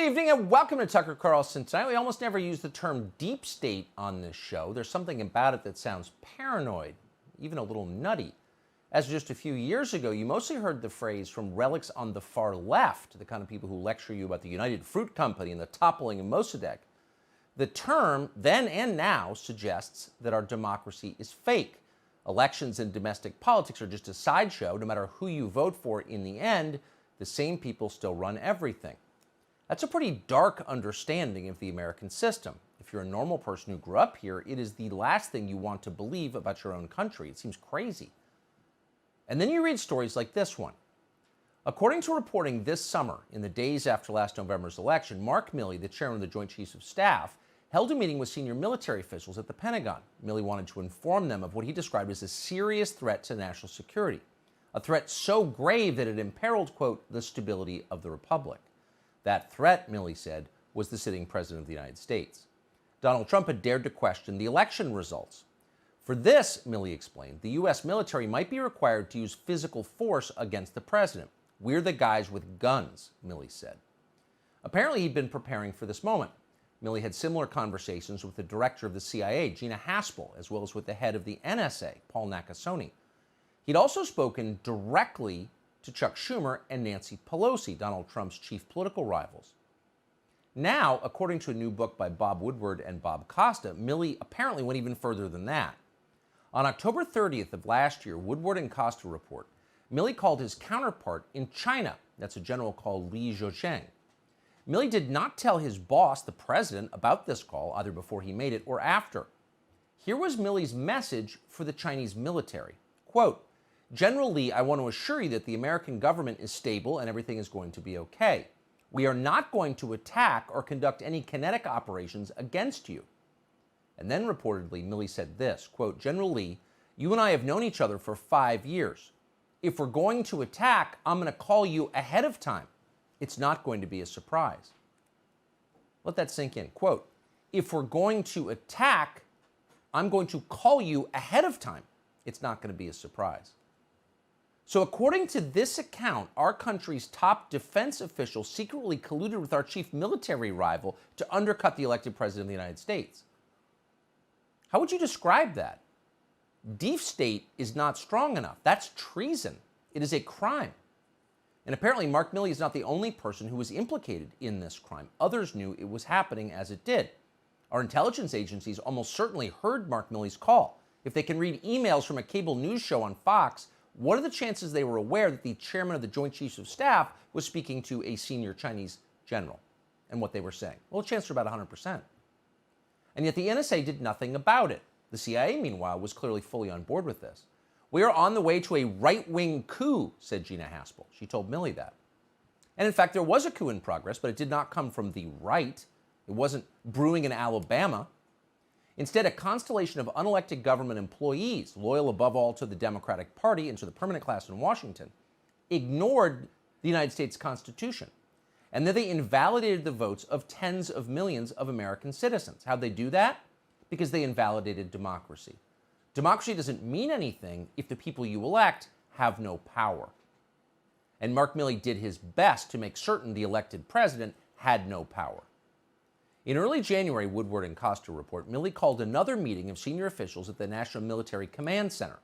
evening and welcome to Tucker Carlson Tonight. We almost never use the term deep state on this show. There's something about it that sounds paranoid, even a little nutty. As just a few years ago, you mostly heard the phrase from relics on the far left, the kind of people who lecture you about the United Fruit Company and the toppling of Mossadegh. The term, then and now, suggests that our democracy is fake. Elections and domestic politics are just a sideshow. No matter who you vote for in the end, the same people still run everything. That's a pretty dark understanding of the American system. If you're a normal person who grew up here, it is the last thing you want to believe about your own country. It seems crazy. And then you read stories like this one. According to reporting this summer, in the days after last November's election, Mark Milley, the chairman of the Joint Chiefs of Staff, held a meeting with senior military officials at the Pentagon. Milley wanted to inform them of what he described as a serious threat to national security, a threat so grave that it imperiled, quote, the stability of the republic. That threat, Milley said, was the sitting president of the United States. Donald Trump had dared to question the election results. For this, Milley explained, the U.S. military might be required to use physical force against the president. We're the guys with guns, Milley said. Apparently, he'd been preparing for this moment. Milley had similar conversations with the director of the CIA, Gina Haspel, as well as with the head of the NSA, Paul Nakasone. He'd also spoken directly to Chuck Schumer and Nancy Pelosi, Donald Trump's chief political rivals. Now, according to a new book by Bob Woodward and Bob Costa, Milley apparently went even further than that. On October 30th of last year, Woodward and Costa report, Milley called his counterpart in China, that's a general called Li Zhouzheng. Milley did not tell his boss, the president, about this call, either before he made it or after. Here was Milley's message for the Chinese military. Quote, General Li, I want to assure you that the American government is stable and everything is going to be okay. We are not going to attack or conduct any kinetic operations against you. And then reportedly, Milley said this, quote, General Li, you and I have known each other for 5 years. If we're going to attack, I'm going to call you ahead of time. It's not going to be a surprise. Let that sink in. Quote, if we're going to attack, I'm going to call you ahead of time. It's not going to be a surprise. So according to this account, our country's top defense official secretly colluded with our chief military rival to undercut the elected president of the United States. How would you describe that? Deep state is not strong enough. That's treason. It is a crime. And apparently Mark Milley is not the only person who was implicated in this crime. Others knew it was happening as it did. Our intelligence agencies almost certainly heard Mark Milley's call. If they can read emails from a cable news show on Fox, what are the chances they were aware that the chairman of the Joint Chiefs of Staff was speaking to a senior Chinese general and what they were saying? Well, the chances are about 100%. And yet the NSA did nothing about it. The CIA, meanwhile, was clearly fully on board with this. We are on the way to a right-wing coup, said Gina Haspel. She told Milley that. And in fact, there was a coup in progress, but it did not come from the right. It wasn't brewing in Alabama. Instead, a constellation of unelected government employees, loyal above all to the Democratic Party and to the permanent class in Washington, ignored the United States Constitution. And then they invalidated the votes of tens of millions of American citizens. How'd they do that? Because they invalidated democracy. Democracy doesn't mean anything if the people you elect have no power. And Mark Milley did his best to make certain the elected president had no power. In early January, Woodward and Costa report, Milley called another meeting of senior officials at the National Military Command Center.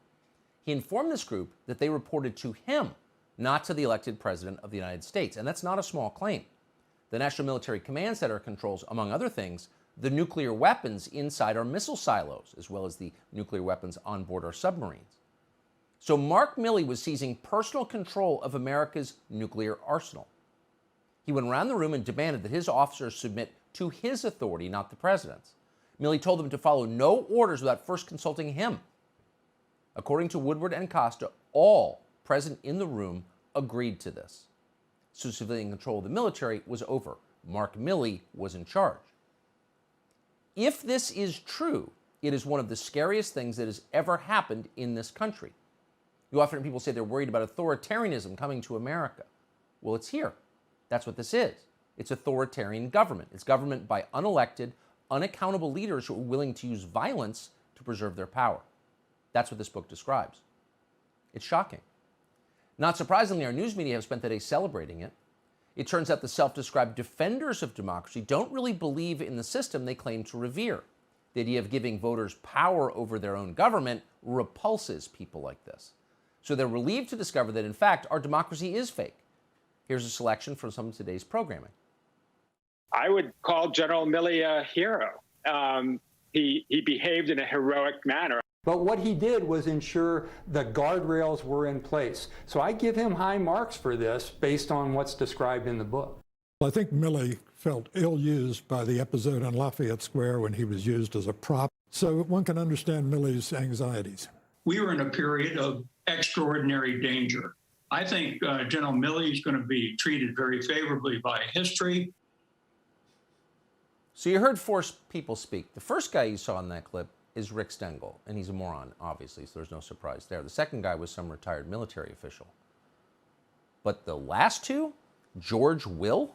He informed this group that they reported to him, not to the elected president of the United States. And that's not a small claim. The National Military Command Center controls, among other things, the nuclear weapons inside our missile silos, as well as the nuclear weapons on board our submarines. So Mark Milley was seizing personal control of America's nuclear arsenal. He went around the room and demanded that his officers submit to his authority, not the president's. Milley told them to follow no orders without first consulting him. According to Woodward and Costa, all present in the room agreed to this. So civilian control of the military was over. Mark Milley was in charge. If this is true, it is one of the scariest things that has ever happened in this country. You often hear people say they're worried about authoritarianism coming to America. Well, it's here. That's what this is. It's authoritarian government. It's government by unelected, unaccountable leaders who are willing to use violence to preserve their power. That's what this book describes. It's shocking. Not surprisingly, our news media have spent the day celebrating it. It turns out the self-described defenders of democracy don't really believe in the system they claim to revere. The idea of giving voters power over their own government repulses people like this. So they're relieved to discover that, in fact, our democracy is fake. Here's a selection from some of today's programming. I would call General Milley a hero. He behaved in a heroic manner. But what he did was ensure the guardrails were in place. So I give him high marks for this based on what's described in the book. I think Milley felt ill-used by the episode on Lafayette Square when he was used as a prop. So one can understand Milley's anxieties. We were in a period of extraordinary danger. I think General Milley is going to be treated very favorably by history. So you heard four people speak. The first guy you saw in that clip is Rick Stengel, and he's a moron, obviously, so there's no surprise there. The second guy was some retired military official. But the last two, George Will,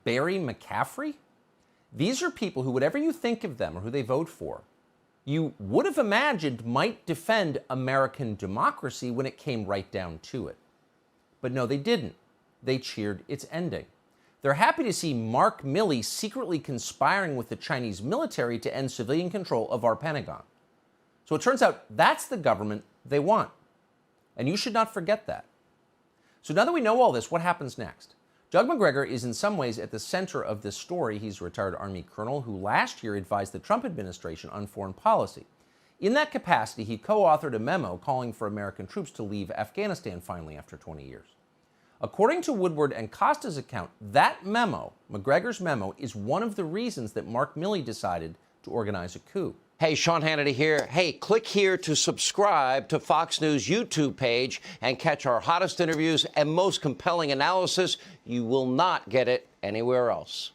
Barry McCaffrey, these are people who, whatever you think of them or who they vote for, you would have imagined might defend American democracy when it came right down to it. But no, they didn't. They cheered its ending. They're happy to see Mark Milley secretly conspiring with the Chinese military to end civilian control of our Pentagon. So it turns out that's the government they want. And you should not forget that. So now that we know all this, what happens next? Doug Macgregor is in some ways at the center of this story. He's a retired Army colonel who last year advised the Trump administration on foreign policy. In that capacity, he co-authored a memo calling for American troops to leave Afghanistan finally after 20 years. According to Woodward and Costa's account, that memo, Macgregor's memo, is one of the reasons that Mark Milley decided to organize a coup. Hey, Sean Hannity here. Hey, click here to subscribe to Fox News YouTube page and catch our hottest interviews and most compelling analysis. You will not get it anywhere else.